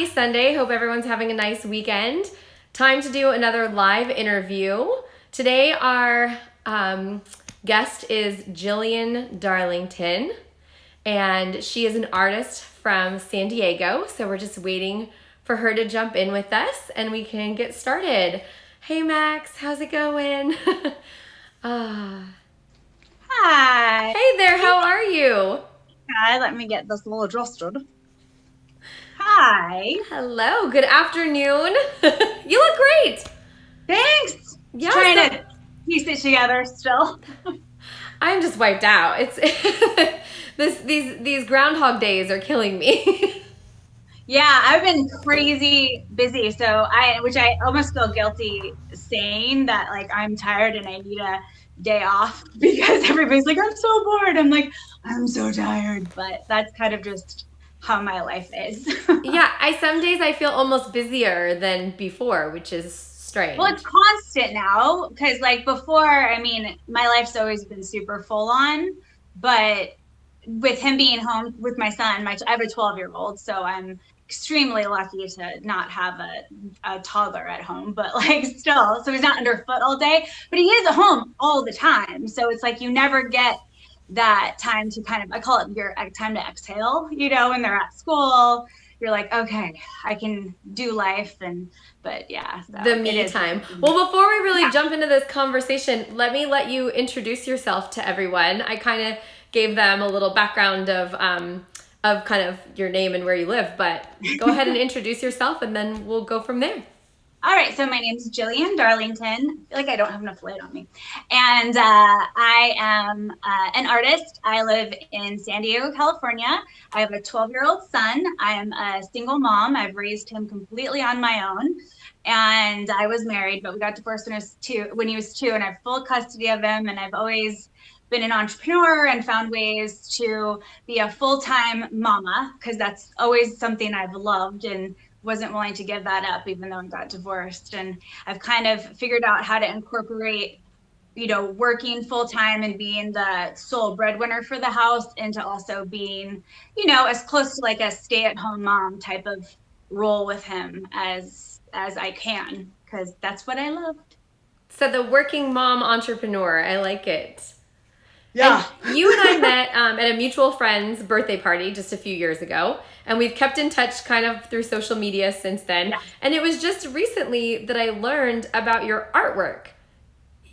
Happy Sunday. Hope everyone's having a nice weekend. Time to do another live interview. Today our guest is Jillian Darlington, and she is an artist from San Diego. So we're just waiting for her to jump in with us and we can get started. Hey Max, how's it going? Hi. Hey there, how are you? Hi, let me get this all adjusted. Hi. Hello, good afternoon. You look great. Thanks. Yeah, Trying so to piece it together still. I'm just wiped out. It's these groundhog days are killing me. Yeah, I've been crazy busy. Which I almost feel guilty saying that, like, I'm tired and I need a day off because everybody's like, I'm so bored. I'm like, I'm so tired. But that's kind of just how my life is. Yeah, some days I feel almost busier than before, which is Well, it's strange. constant now because, like, before, I mean, my life's always been super full on, but with him being home with my son, I have a 12-year-old, so I'm extremely lucky to not have a toddler at home, but like still, so he's not underfoot all day, but he is at home all the time. So it's like you never get that time to kind of, I call it your time to exhale, when they're at school. You're like, okay, I can do life. But yeah, The so it me is. time. Well, before we really Yeah. jump into this conversation, let you introduce yourself to everyone. I kind of gave them a little background of kind of your name and where you live, but go ahead and introduce yourself and then we'll go from there. All right, so my name is Jillian Darlington. I feel like I don't have enough light on me. And I am an artist. I live in San Diego, California. I have a 12-year-old son. I am a single mom. I've raised him completely on my own. And I was married, but we got divorced when he was two, and I have full custody of him. And I've always been an entrepreneur and found ways to be a full-time mama, because that's always something I've loved and wasn't willing to give that up, even though I got divorced. And I've kind of figured out how to incorporate, working full time and being the sole breadwinner for the house into also being, as close to like a stay-at-home mom type of role with him as I can, because that's what I loved. So the working mom entrepreneur, I like it. Yeah. And you and I met at a mutual friend's birthday party just a few years ago, and we've kept in touch kind of through social media since then. Yeah. And it was just recently that I learned about your artwork.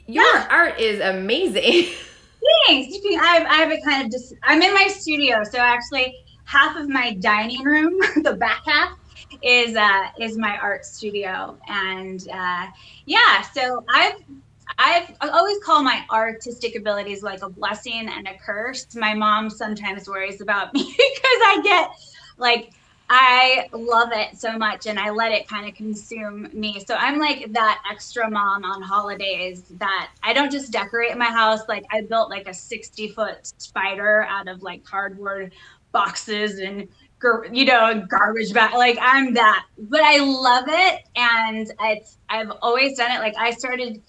Your Yeah. art is amazing. Thanks. I have a kind of I'm in my studio, so actually half of my dining room, the back half, is my art studio, and yeah. So I always call my artistic abilities like a blessing and a curse. My mom sometimes worries about me because I get like, I love it so much and I let it kind of consume me. So I'm like that extra mom on holidays that I don't just decorate my house. Like, I built like a 60-foot spider out of like cardboard boxes and garbage bag. Like, I'm that, but I love it. And I've always done it. Like, I started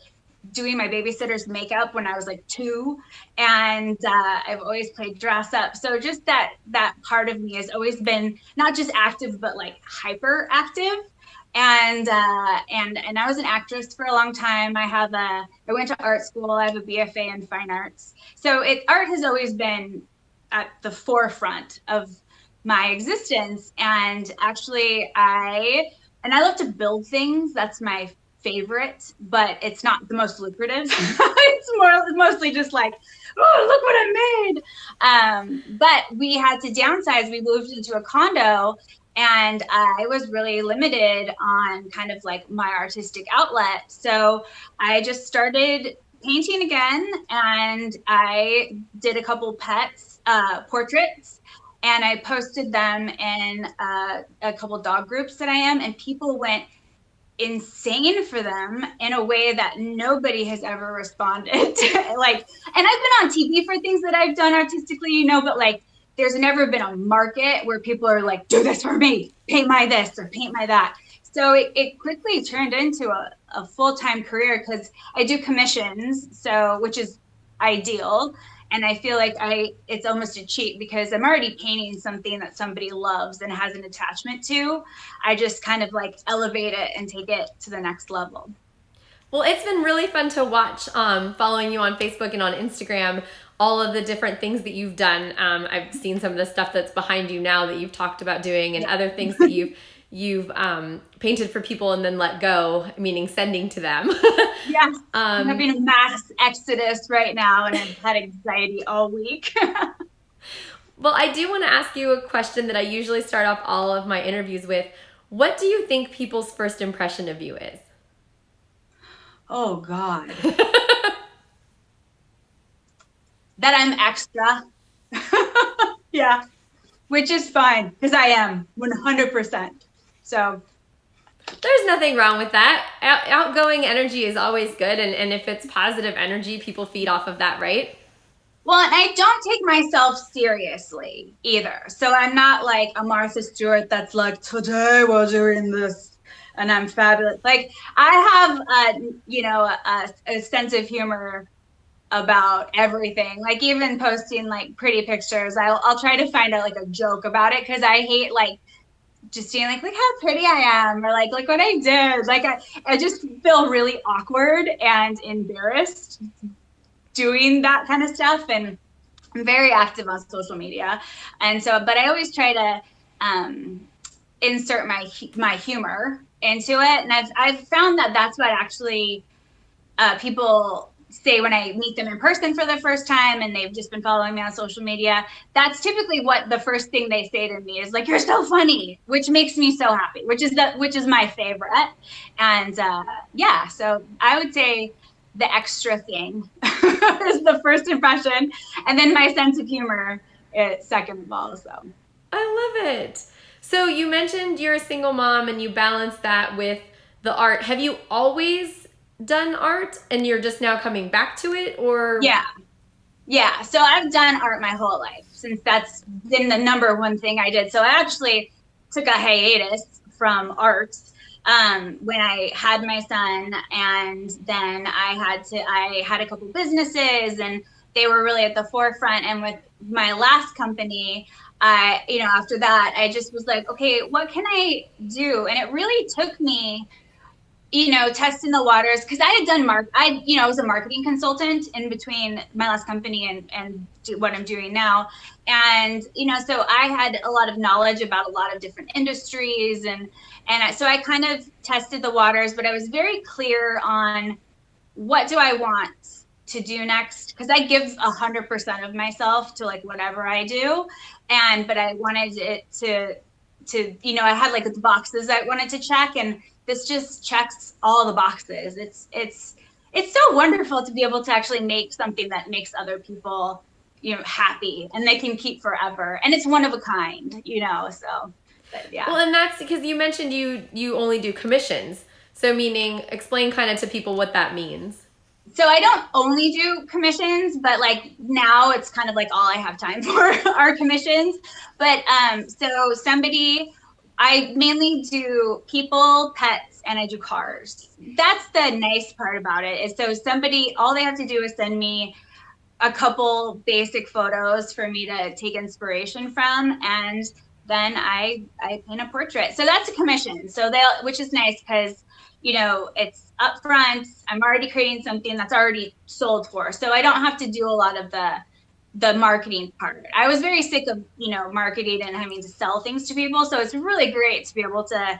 doing my babysitter's makeup when I was like 2, and I've always played dress up. So just that part of me has always been not just active, but like hyper active. And I was an actress for a long time. I went to art school. I have a BFA in fine arts. So art has always been at the forefront of my existence. And actually, I love to build things. That's my favorite, but it's not the most lucrative. It's mostly just like, oh, look what I made. But we had to downsize. We moved into a condo, and I was really limited on kind of like my artistic outlet. So I just started painting again, and I did a couple pets portraits, and I posted them in a couple dog groups that I am, and people went insane for them in a way that nobody has ever responded to. Like, and I've been on TV for things that I've done artistically, but like, there's never been a market where people are like, do this for me, paint my this or paint my that. So it quickly turned into a full-time career, because I do commissions, so, which is ideal. And I feel like it's almost a cheat because I'm already painting something that somebody loves and has an attachment to. I just kind of like elevate it and take it to the next level. Well, it's been really fun to watch, following you on Facebook and on Instagram, all of the different things that you've done. I've seen some of the stuff that's behind you now that you've talked about doing, and other things that you've painted for people and then let go, meaning sending to them. Yes, I'm having a mass exodus right now, and I've had anxiety all week. Well, I do want to ask you a question that I usually start off all of my interviews with. What do you think people's first impression of you is? Oh, God. That I'm extra. Yeah, which is fine because I am 100%. So there's nothing wrong with that. Outgoing energy is always good. And if it's positive energy, people feed off of that, right? Well, and I don't take myself seriously either. So I'm not like a Martha Stewart that's like, today we're doing this and I'm fabulous. Like I have, a sense of humor about everything. Like even posting like pretty pictures, I'll try to find out like a joke about it because I hate like just being like, look how pretty I am, or like, look what I did. Like I just feel really awkward and embarrassed doing that kind of stuff. And I'm very active on social media. And so, but I always try to insert my humor into it. And I've found that that's what actually people say when I meet them in person for the first time and they've just been following me on social media. That's typically what the first thing they say to me is like, you're so funny, which makes me so happy, which is my favorite. And so I would say the extra thing is the first impression, and then my sense of humor is second of all. So I love it. So you mentioned you're a single mom and you balance that with the art. Have you always done art and you're just now coming back to it, or? Yeah. So I've done art my whole life since that's been the number one thing I did. So I actually took a hiatus from art when I had my son, and then I had a couple businesses and they were really at the forefront. And with my last company, after that, I just was like, okay, what can I do? And it really took me, testing the waters, because I had done I was a marketing consultant in between my last company and what I'm doing now. And, so I had a lot of knowledge about a lot of different industries. So I kind of tested the waters, but I was very clear on what do I want to do next? Because I give 100% of myself to like whatever I do. But I wanted it to, I had like the boxes I wanted to check, and this just checks all the boxes. It's so wonderful to be able to actually make something that makes other people, happy and they can keep forever. And it's one of a kind, so, but yeah. Well, and that's because you mentioned you only do commissions. So meaning, explain kind of to people what that means. So I don't only do commissions, but like now it's kind of like all I have time for are commissions. But I mainly do people, pets, and I do cars. That's the nice part about it is all they have to do is send me a couple basic photos for me to take inspiration from, and then I paint a portrait. So that's a commission. So which is nice because it's upfront. I'm already creating something that's already sold for, so I don't have to do a lot of the marketing part. I was very sick of marketing and having to sell things to people, so it's really great to be able to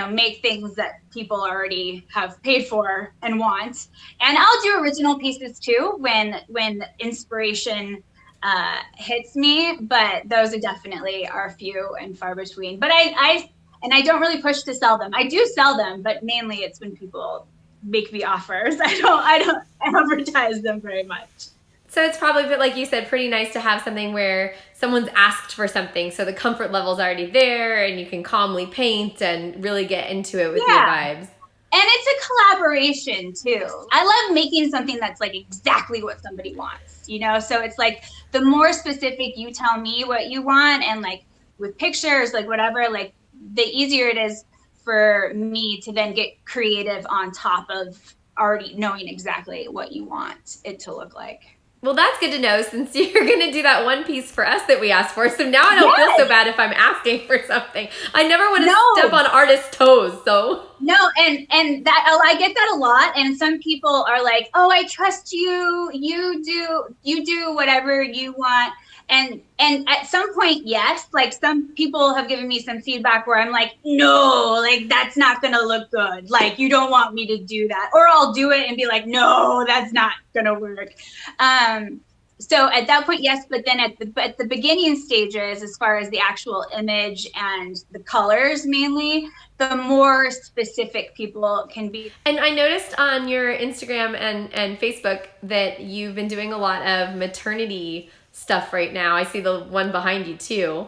make things that people already have paid for and want. And I'll do original pieces too when inspiration hits me, but those are definitely are few and far between. But I don't really push to sell them. I do sell them, but mainly it's when people make me offers. I don't advertise them very much. So it's probably, like you said, pretty nice to have something where someone's asked for something, so the comfort level's already there and you can calmly paint and really get into it with your vibes. And it's a collaboration too. I love making something that's like exactly what somebody wants, So it's like the more specific you tell me what you want, and like with pictures, like whatever, like the easier it is for me to then get creative on top of already knowing exactly what you want it to look like. Well, that's good to know since you're going to do that one piece for us that we asked for. So now I don't feel Yes. so bad if I'm asking for something. I never want to No. step on artists' toes, so. No, and that, oh, I get that a lot. And some people are like, "Oh, I trust you. You do whatever you want." And at some point, yes, like some people have given me some feedback where I'm like, "No, like that's not gonna look good. Like you don't want me to do that." Or I'll do it and be like, "No, that's not gonna work." So at that point, yes, but then at the beginning stages, as far as the actual image and the colors mainly, the more specific people can be. And I noticed on your Instagram and Facebook that you've been doing a lot of maternity stuff right now. I see the one behind you too.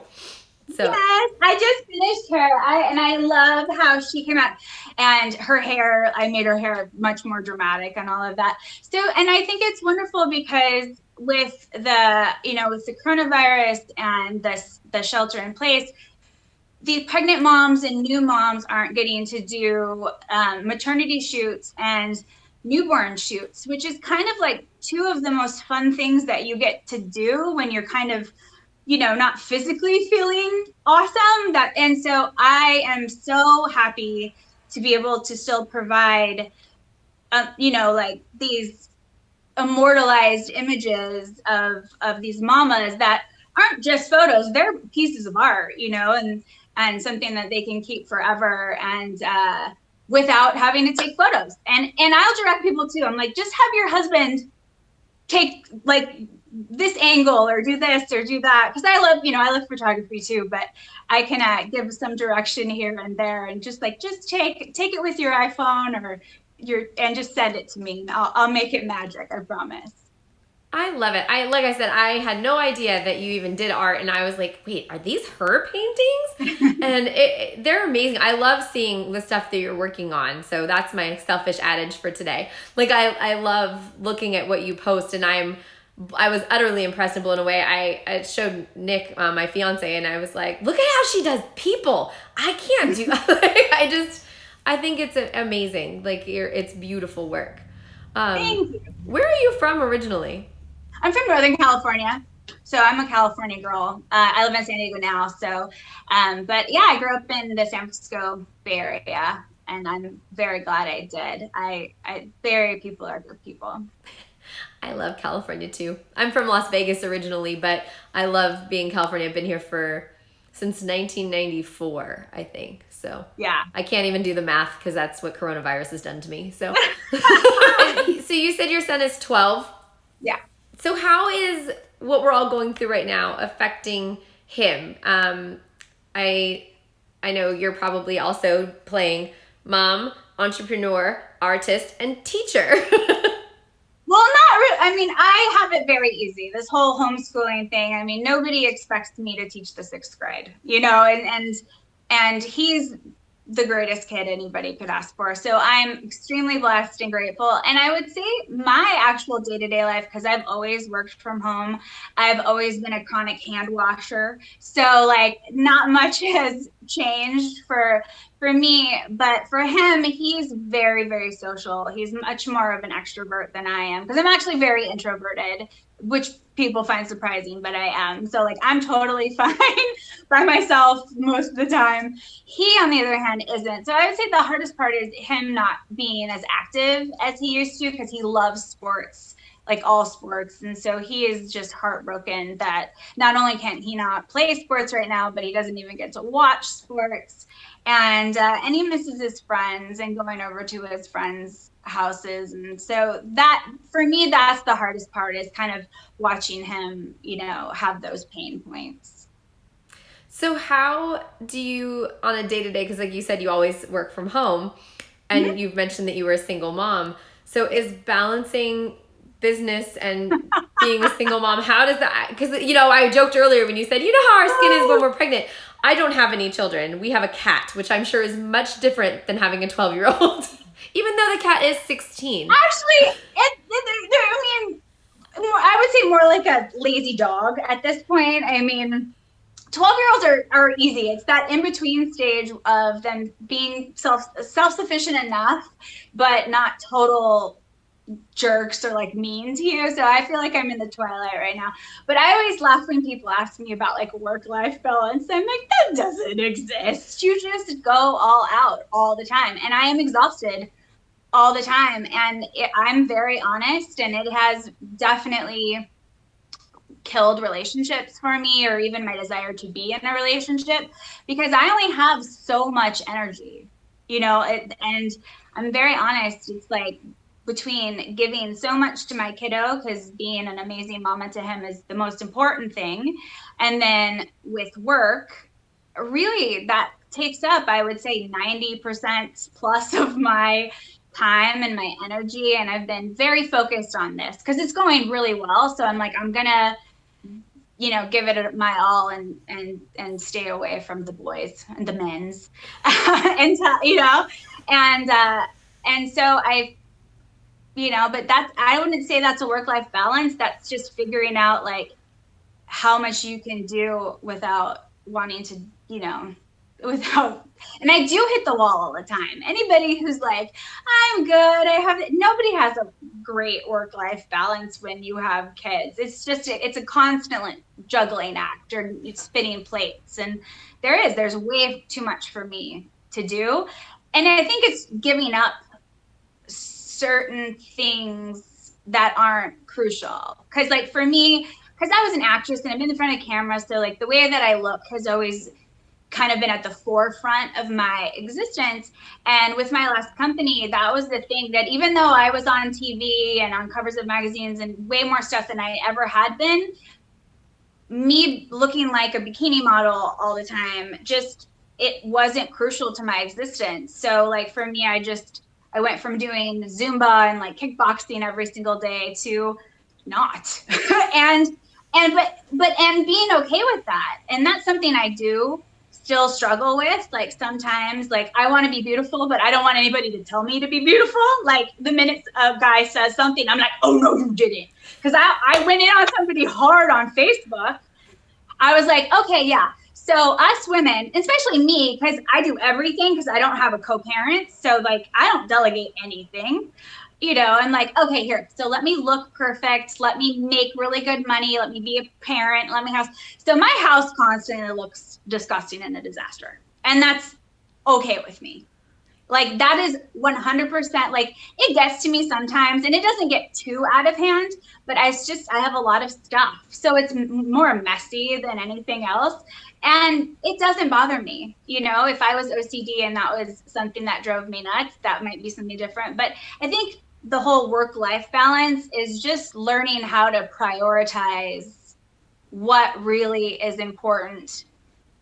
So Yes, I just finished her. I love how she came out, and her hair, I made her hair much more dramatic and all of that. So, and I think it's wonderful because with with the coronavirus and the shelter in place, the pregnant moms and new moms aren't getting to do maternity shoots and newborn shoots, which is kind of like two of the most fun things that you get to do when you're kind of not physically feeling awesome. And so I am so happy to be able to still provide like these immortalized images of these mamas that aren't just photos, they're pieces of art, and something that they can keep forever, and without having to take photos. And I'll direct people too. I'm like, just have your husband take like this angle or do this or do that, because I love photography too, but I can give some direction here and there, and just take it with your iPhone or and just send it to me, and I'll make it magic, I promise. I love it. Like I said, I had no idea that you even did art, and I was like, wait, are these her paintings? And they're amazing. I love seeing the stuff that you're working on. So that's my selfish adage for today. Like I love looking at what you post, and I was utterly impressed and blown away. I showed Nick, my fiance, and I was like, look at how she does people. I can't do I think it's amazing. Like it's beautiful work. Thank you. Where are you from originally? I'm from Northern California, so I'm a California girl. I live in San Diego now, so but yeah, I grew up in the San Francisco Bay Area, and I'm very glad I did. Bay Area people are good people. I love California too. I'm from Las Vegas originally, but I love being in California. I've been here since 1994, I think. So yeah, I can't even do the math because that's what coronavirus has done to me. So, so you said your son is 12. Yeah. So how is what we're all going through right now affecting him? I know you're probably also playing mom, entrepreneur, artist, and teacher. Well, not really. I mean, I have it very easy. This whole homeschooling thing. I mean, nobody expects me to teach the 6th grade, and he's the greatest kid anybody could ask for. So I'm extremely blessed and grateful. And I would say my actual day-to-day life, because I've always worked from home, I've always been a chronic hand washer. So like not much has changed for me, but for him, he's very, very social. He's much more of an extrovert than I am, because I'm actually very introverted, which people find surprising, but I am. So like I'm totally fine by myself most of the time. He, on the other hand, isn't. So I would say the hardest part is him not being as active as he used to, because he loves sports, like all sports. And so he is just heartbroken that not only can he not play sports right now, but he doesn't even get to watch sports. And he misses his friends and going over to his friends' houses. And so that, for me, that's the hardest part, is kind of watching him, have those pain points. So how do you, on a day-to-day, because like you said, you always work from home, and mm-hmm. you've mentioned that you were a single mom. So is balancing business and being a single mom, how does that, because I joked earlier when you said, how our skin is when we're pregnant. I don't have any children. We have a cat, which I'm sure is much different than having a 12-year-old, even though the cat is 16. Actually, I would say more like a lazy dog at this point. I mean, 12-year-olds are easy. It's that in-between stage of them being self-sufficient enough, but not total jerks or like mean to you. So I feel like I'm in the twilight right now. But I always laugh when people ask me about like work-life balance. I'm like, that doesn't exist. You just go all out all the time. And I am exhausted all the time. And I'm very honest, and it has definitely killed relationships for me, or even my desire to be in a relationship, because I only have so much energy, and I'm very honest. It's like between giving so much to my kiddo, because being an amazing mama to him is the most important thing, and then with work, really that takes up, I would say, 90% plus of my time and my energy. And I've been very focused on this because it's going really well. So I'm like, I'm gonna give it my all, and stay away from the boys and the men's, and and so but that's, I wouldn't say that's a work-life balance. That's just figuring out like how much you can do without wanting to, without, and I do hit the wall all the time. Anybody who's like, I'm good, nobody has a great work-life balance when you have kids. It's just, it's a constant juggling act, or spinning plates. And there's way too much for me to do. And I think it's giving up certain things that aren't crucial. Because like for me, because I was an actress and I'm in the front of camera, so like the way that I look has always kind of been at the forefront of my existence. And with my last company, that was the thing, that even though I was on TV and on covers of magazines and way more stuff than I ever had been, me looking like a bikini model all the time, just, it wasn't crucial to my existence. So like for me, I went from doing Zumba and like kickboxing every single day to not. and being okay with that. And that's something I do still struggle with. Like sometimes, like I want to be beautiful, but I don't want anybody to tell me to be beautiful. Like the minute a guy says something, I'm like, oh no, you didn't. Because I went in on somebody hard on Facebook. I was like, okay, yeah. So us women, especially me, because I do everything, because I don't have a co-parent. So like, I don't delegate anything, I'm like, okay, here. So let me look perfect. Let me make really good money. Let me be a parent. Let me have, so my house constantly looks disgusting and a disaster. And that's okay with me. Like that is 100%, like it gets to me sometimes, and it doesn't get too out of hand, but I have a lot of stuff. So it's more messy than anything else. And it doesn't bother me. If I was OCD and that was something that drove me nuts, that might be something different. But I think the whole work-life balance is just learning how to prioritize what really is important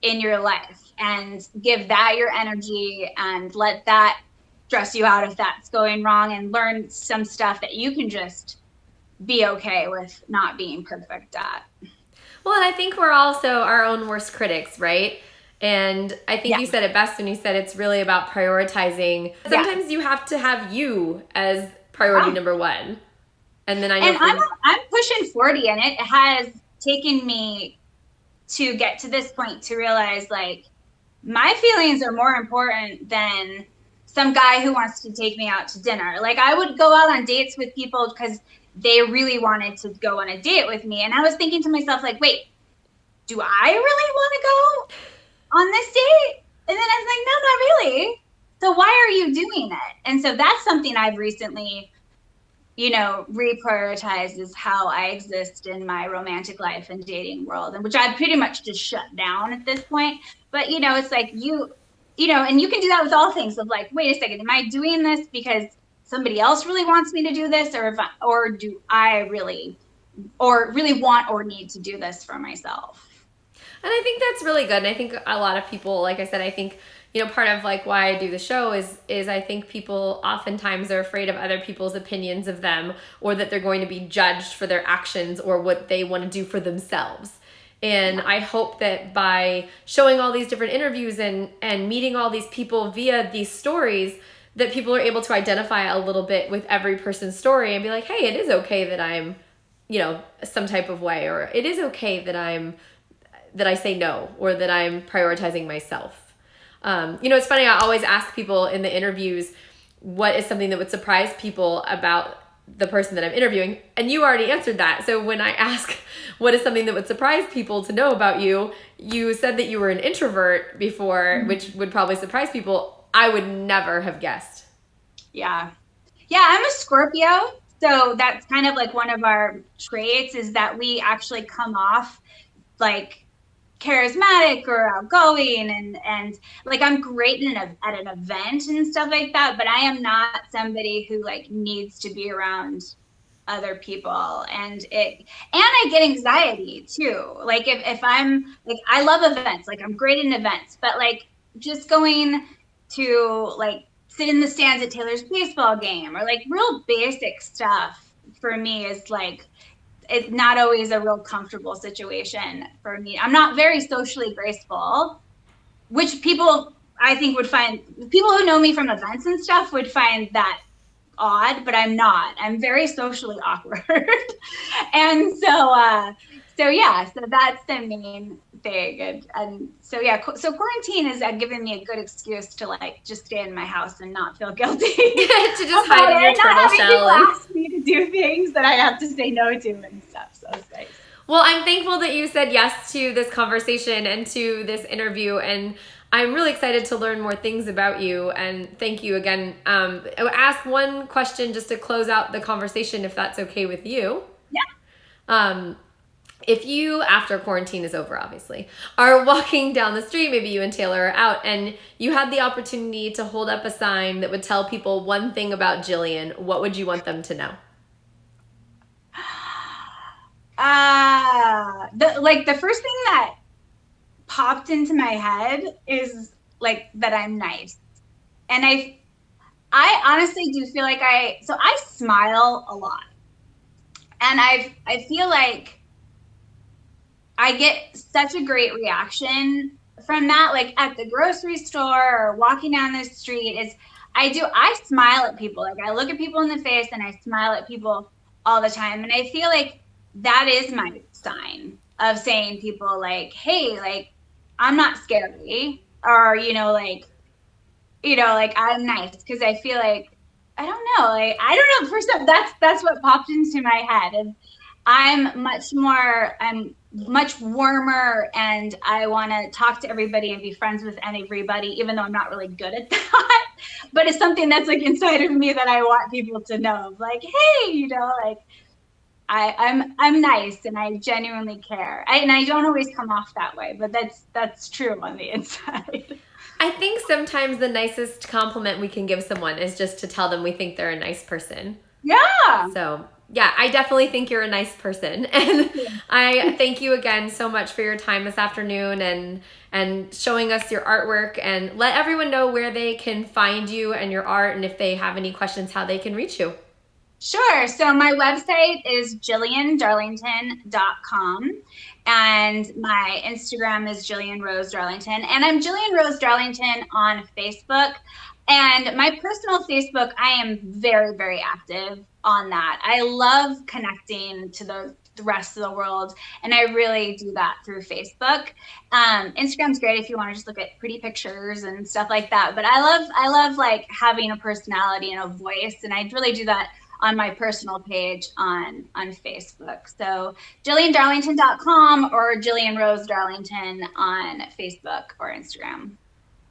in your life and give that your energy, and let that stress you out if that's going wrong, and learn some stuff that you can just be okay with not being perfect at. Well, and I think we're also our own worst critics, right? And I think you said it best when you said it's really about prioritizing. Sometimes you have to have you as priority number one. And then I'm pushing 40, and it has taken me to get to this point to realize like my feelings are more important than some guy who wants to take me out to dinner. Like I would go out on dates with people because they really wanted to go on a date with me. And I was thinking to myself, like, wait, do I really want to go on this date? And then I was like, no, not really. So why are you doing it? And so that's something I've recently, reprioritized, is how I exist in my romantic life and dating world, and which I've pretty much just shut down at this point. But, it's like and you can do that with all things of like, wait a second, am I doing this because somebody else really wants me to do this, or do I really want or need to do this for myself? And I think that's really good. And I think a lot of people, like I said, I think, part of like why I do the show is I think people oftentimes are afraid of other people's opinions of them, or that they're going to be judged for their actions or what they want to do for themselves. And I hope that by showing all these different interviews and meeting all these people via these stories, that people are able to identify a little bit with every person's story and be like, hey, it is okay that I'm, some type of way, or it is okay that I say no, or that I'm prioritizing myself. It's funny, I always ask people in the interviews, what is something that would surprise people about the person that I'm interviewing, and you already answered that. So when I ask what is something that would surprise people to know about you, you said that you were an introvert before, which would probably surprise people. I would never have guessed. Yeah. Yeah, I'm a Scorpio. So that's kind of like one of our traits is that we actually come off like charismatic or outgoing and like I'm great at an event and stuff like that, but I am not somebody who like needs to be around other people and I get anxiety too. Like if I'm like I love events, like I'm great in events, but like just going to like sit in the stands at Taylor's baseball game or like real basic stuff for me is like it's not always a real comfortable situation for me. I'm not very socially graceful, which people I think would find people who know me from events and stuff would find that odd, but I'm not. I'm very socially awkward. And so yeah, so that's the main thing. And so yeah, so quarantine has given me a good excuse to like just stay in my house and not feel guilty. To just hide in your turtle shell and ask me to do things that I have to say no to and stuff. So it's nice. Well, I'm thankful that you said yes to this conversation and to this interview, and I'm really excited to learn more things about you, and thank you again. I'll ask one question just to close out the conversation, if that's okay with you. Yeah. If you, after quarantine is over, obviously, are walking down the street, maybe you and Taylor are out, and you had the opportunity to hold up a sign that would tell people one thing about Jillian, what would you want them to know? The first thing that popped into my head is like that I'm nice. And I honestly do feel like I smile a lot. And I feel like I get such a great reaction from that, like at the grocery store or walking down the street I smile at people. Like I look at people in the face and I smile at people all the time. And I feel like that is my sign of saying people like, hey, like I'm not scary or, like I'm nice. Cause I feel like, I don't know. First up, that's what popped into my head. And I'm much warmer and I want to talk to everybody and be friends with everybody, even though I'm not really good at that. But it's something that's like inside of me that I want people to know. Like, hey, like I'm nice and I genuinely care. And I don't always come off that way, but that's true on the inside. I think sometimes the nicest compliment we can give someone is just to tell them we think they're a nice person. Yeah. So yeah, I definitely think you're a nice person. And I thank you again so much for your time this afternoon and showing us your artwork, and let everyone know where they can find you and your art, and if they have any questions, how they can reach you. Sure. So my website is jilliandarlington.com and my Instagram is Jillian Rose Darlington, and I'm Jillian Rose Darlington on Facebook. And my personal Facebook, I am very, very active on that. I love connecting to the rest of the world, and I really do that through Facebook. Instagram's great if you want to just look at pretty pictures and stuff like that. But I love like having a personality and a voice, and I really do that on my personal page on Facebook. So JillianDarlington.com or Jillian Rose Darlington on Facebook or Instagram.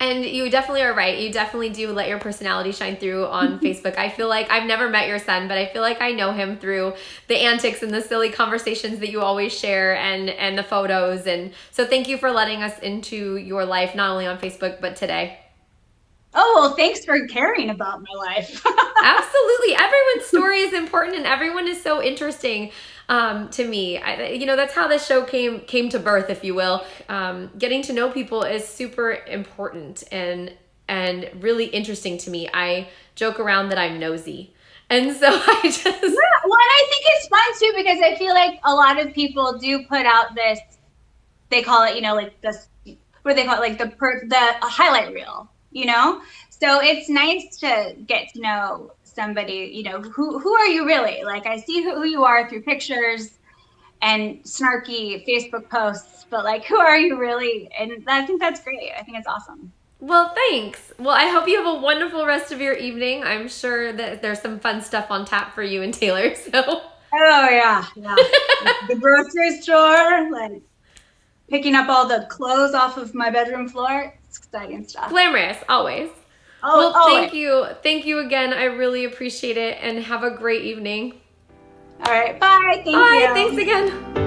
And you definitely are right. You definitely do let your personality shine through on Facebook. I feel like I've never met your son, but I feel like I know him through the antics and the silly conversations that you always share and the photos. And so thank you for letting us into your life, not only on Facebook, but today. Oh, well, thanks for caring about my life. Absolutely. Everyone's story is important and everyone is so interesting to me. That's how this show came to birth, if you will. Getting to know people is super important and really interesting to me. I joke around that I'm nosy. And so I just... Yeah, well, and I think it's fun too, because I feel like a lot of people do put out this, they call it, like this, what do they call it? Like the highlight reel. So it's nice to get to know somebody, who are you really? Like I see who you are through pictures and snarky Facebook posts, but like, who are you really? And I think that's great. I think it's awesome. Well, thanks. Well, I hope you have a wonderful rest of your evening. I'm sure that there's some fun stuff on tap for you and Taylor. So. Oh yeah, yeah. The grocery store, like picking up all the clothes off of my bedroom floor. It's exciting stuff. Glamorous, always. Oh, Well, always. thank you. Thank you again. I really appreciate it, and have a great evening. All right, bye. Thank Bye. you. Thanks again.